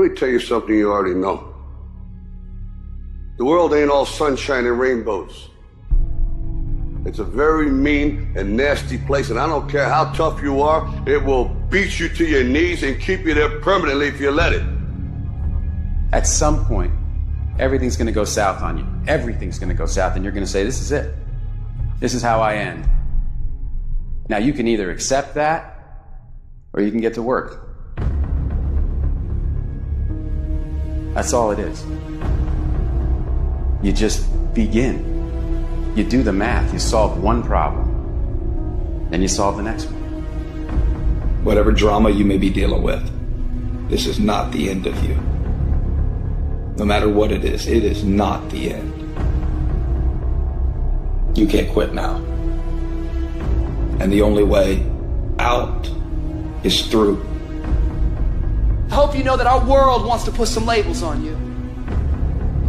Let me tell you something you already know. The world ain't all sunshine and rainbows. It's a very mean and nasty place, and I don't care how tough you are, it will beat you to your knees and keep you there permanently if you let it. At some point, everything's gonna go south on you. Everything's gonna go south, and you're gonna say, this is it. This is how I end. Now, you can either accept that, or you can get to work. That's all it is. You just begin. You do the math, you solve one problem, then you solve the next one. Whatever drama you may be dealing with, this is not the end of you. No matter what it is not the end. You can't quit now. And the only way out is through. I hope you know that our world wants to put some labels on you.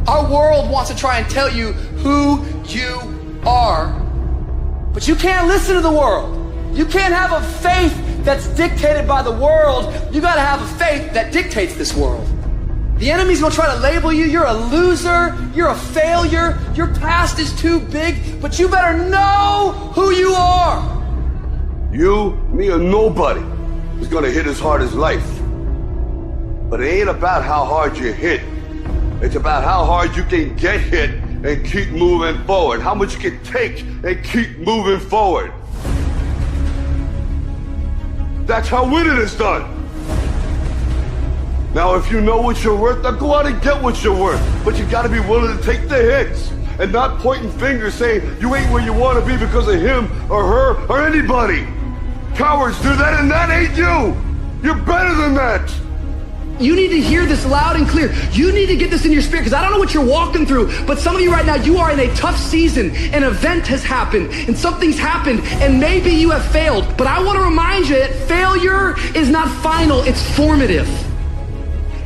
Our world wants to try and tell you who you are, but you can't listen to the world. You can't have a faith that's dictated by the world. You gotta have a faith that dictates this world. The enemy's gonna try to label you. You're a loser, you're a failure, your past is too big, but you better know who you are. You, me, or nobody is gonna hit as hard as life. But it ain't about how hard you hit. It's about how hard you can get hit and keep moving forward. How much you can take and keep moving forward. That's how winning is done. Now, if you know what you're worth, now go out and get what you're worth. But you gotta be willing to take the hits and not pointing fingers saying you ain't where you wanna be because of him or her or anybody. Cowards do that, and that ain't you. You're better than that. You need to hear this loud and clear. You need to get this in your spirit, because I don't know what you're walking through, but some of you right now, you are in a tough season. An event has happened, and something's happened, and maybe you have failed. But I want to remind you that failure is not final, it's formative.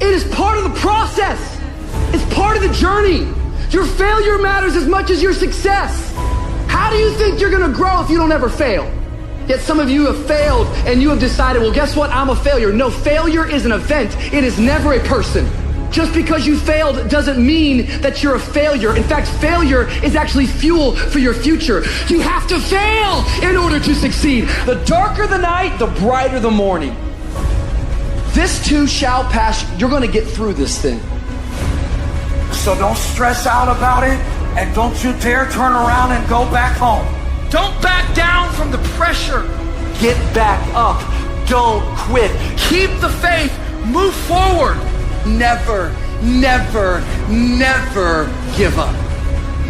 It is part of the process. It's part of the journey. Your failure matters as much as your success. How do you think you're gonna grow if you don't ever fail? Yet some of you have failed and you have decided, well, guess what? I'm a failure. No, failure is an event. It is never a person. Just because you failed doesn't mean that you're a failure. In fact, failure is actually fuel for your future. You have to fail in order to succeed. The darker the night, the brighter the morning. This too shall pass. You're going to get through this thing. So don't stress out about it, and don't you dare turn around and go back home. Don't back down from the pressure. Get back up. Don't quit. Keep the faith. Move forward. Never, never, never give up.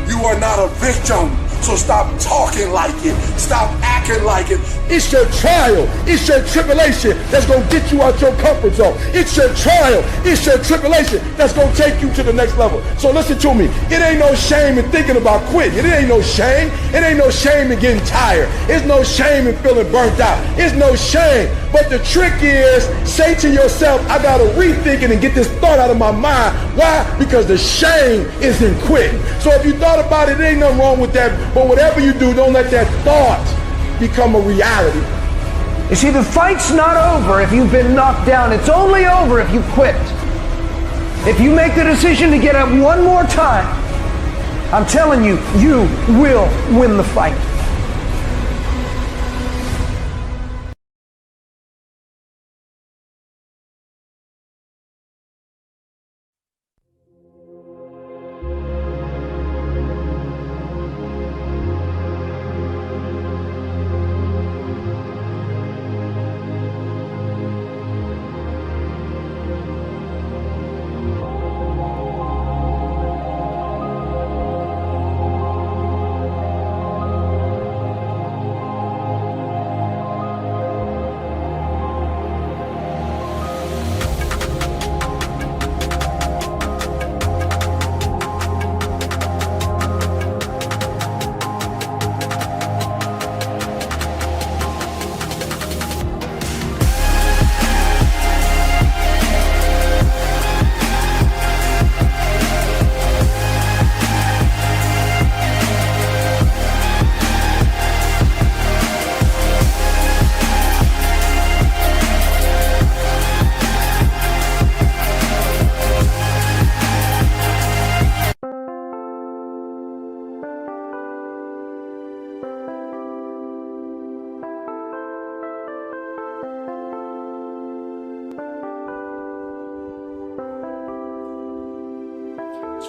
You are not a victim, so stop talking like it. Stop acting like it. It's your trial, it's your tribulation that's going to get you out your comfort zone. It's your trial, it's your tribulation that's going to take you to the next level. So listen to me. It ain't no shame in thinking about quitting. It ain't no shame. It ain't no shame in getting tired. It's no shame in feeling burnt out. It's no shame. But the trick is, say to yourself, I got to rethink it and get this thought out of my mind. Why? Because the shame is in quitting. So if you thought about it, there ain't nothing wrong with that. But whatever you do, don't let that thought become a reality. You see, the fight's not over if you've been knocked down. It's only over if you quit. If you make the decision to get up one more time, I'm telling you, you will win the fight.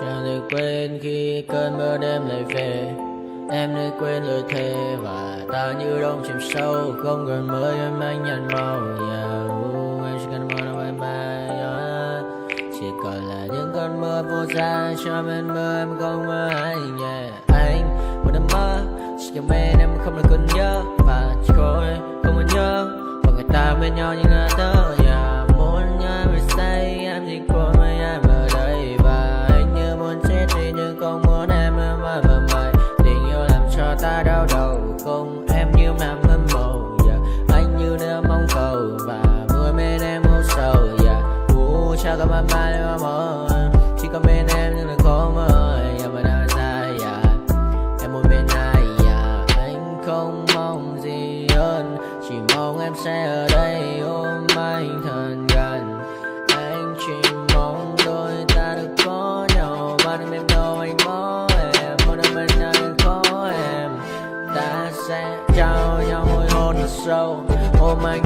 Chẳng thể quên khi cơn mưa đêm lại về. Em đã quên lời thề và ta như đông chìm sâu. Không còn mơ em anh nhạt màu. Em chỉ cần mơ bye bye. Chỉ còn là những cơn mưa vô giá. Cho bên mơ em không mơ anh. Anh một đêm mơ chỉ cần bên em không được còn nhớ. Và chỉ có em không còn nhớ. Và người ta bên nhau như ngã tớ. Muốn nhớ về say em chỉ có mấy em ở đây. Và anh như muốn chết đi nhưng không muốn em mãi mãi. Tình yêu làm cho ta đau đầu. Không em như mà mơ mộng. Anh như nếu mong cầu. Và mưa bên em hôn sầu. Chắc có mãi mãi để mà mơ. Chỉ có bên em nhưng là khó mơ. Mà đang dài em một bên ai. Anh không mong gì hơn. Chỉ mong em sẽ ở đây ôm anh thật gần. Anh chỉ mong đôi ta được có nhau. Và đừng em đâu anh có em. Một đêm bên anh có em. Ta sẽ trao nhau môi hôn thật sâu. Ôm anh.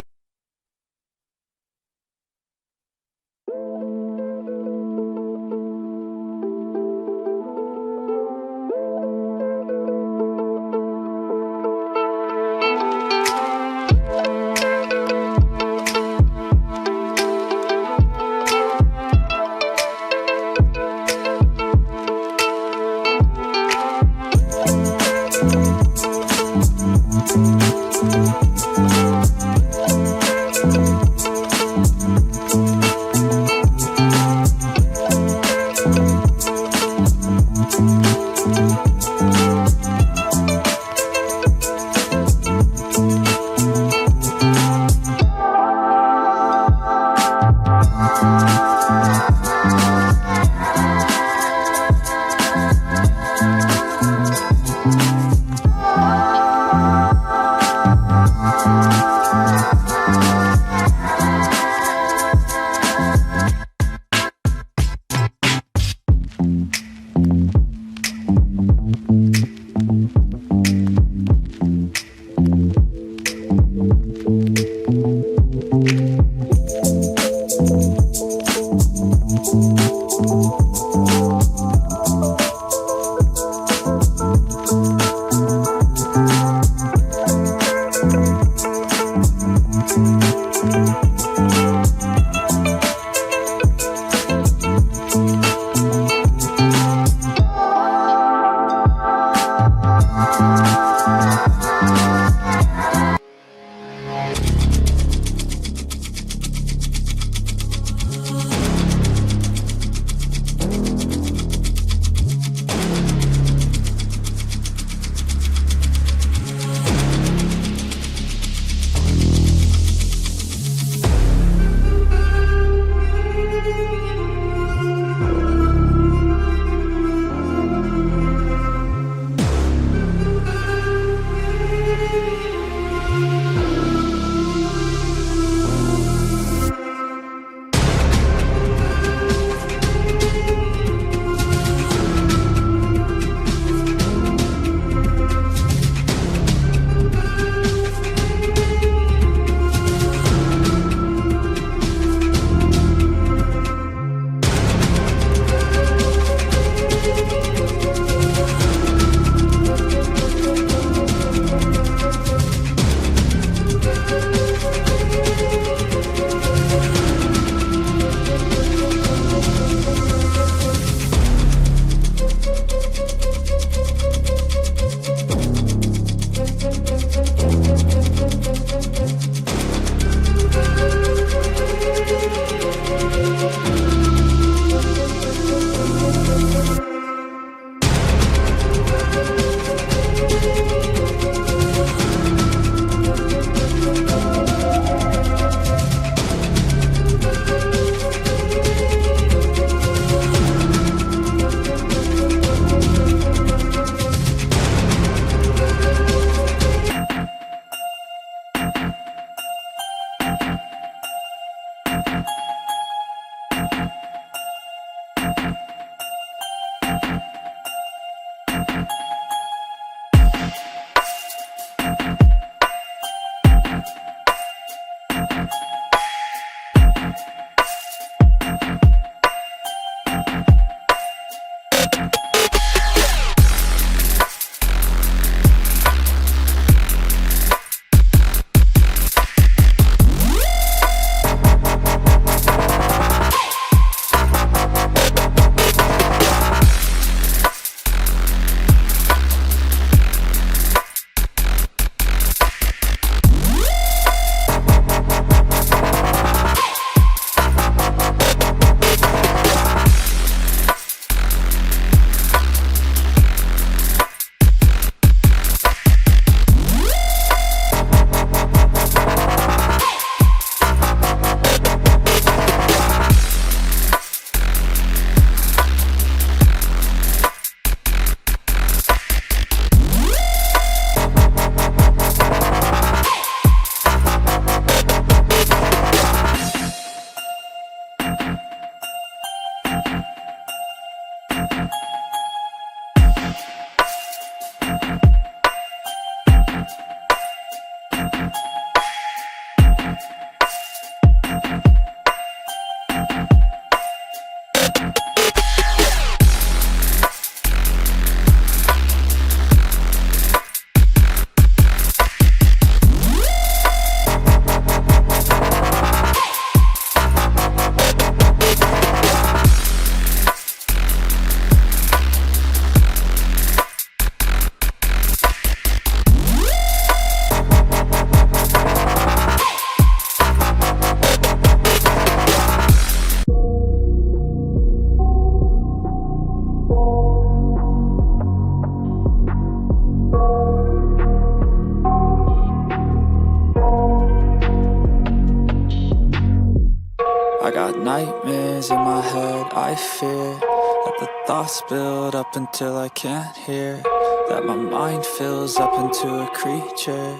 got nightmares in my head, I fear that the thoughts build up until I can't hear, that my mind fills up into a creature,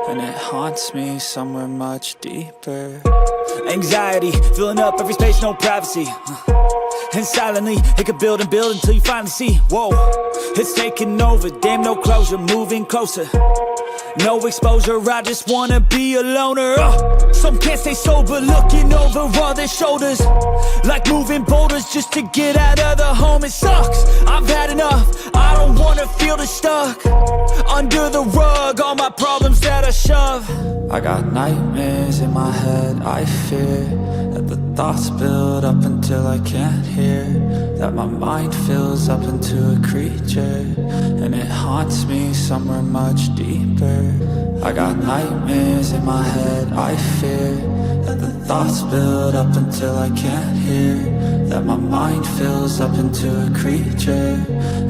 and it haunts me somewhere much deeper. Anxiety, filling up every space, no privacy. And silently, it could build and build until you finally see, whoa, it's taking over, damn no closure, moving closer. No exposure, I just wanna be a loner. Some can't stay sober, looking over all their shoulders, like moving boulders just to get out of the home. It sucks, I've had enough, I don't wanna feel the stuck under the rug, all my problems that I shove. I got nightmares in my head, I fear that the thoughts build up until I can't hear, that my mind fills up into a creature, and it haunts me somewhere much deeper. I got nightmares in my head, I fear that the thoughts build up until I can't hear, that my mind fills up into a creature,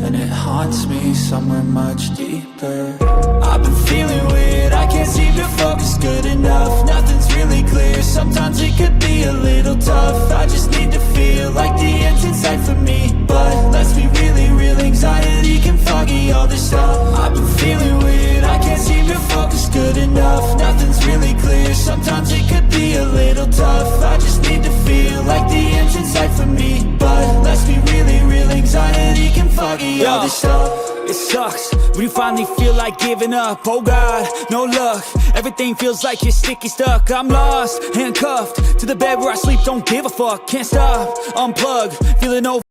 and it haunts me somewhere much deeper. I've been feeling weird, I can't seem to focus good enough, nothing's really clear, sometimes it could be a little tough. I just need to feel like the end's in sight for me, but let's be really real, anxiety can foggy all this stuff. I've been feeling weird, I can't seem to focus good enough, nothing's really clear, sometimes it could be a little tough. I just need to feel like the end's in sight for me, but let's be really real, anxiety can foggy all this stuff. It sucks when you finally feel like giving up. Oh God, no luck, everything feels like you're sticky stuck. I'm lost, handcuffed to the bed where I sleep, don't give a fuck. Can't stop, unplug, feeling over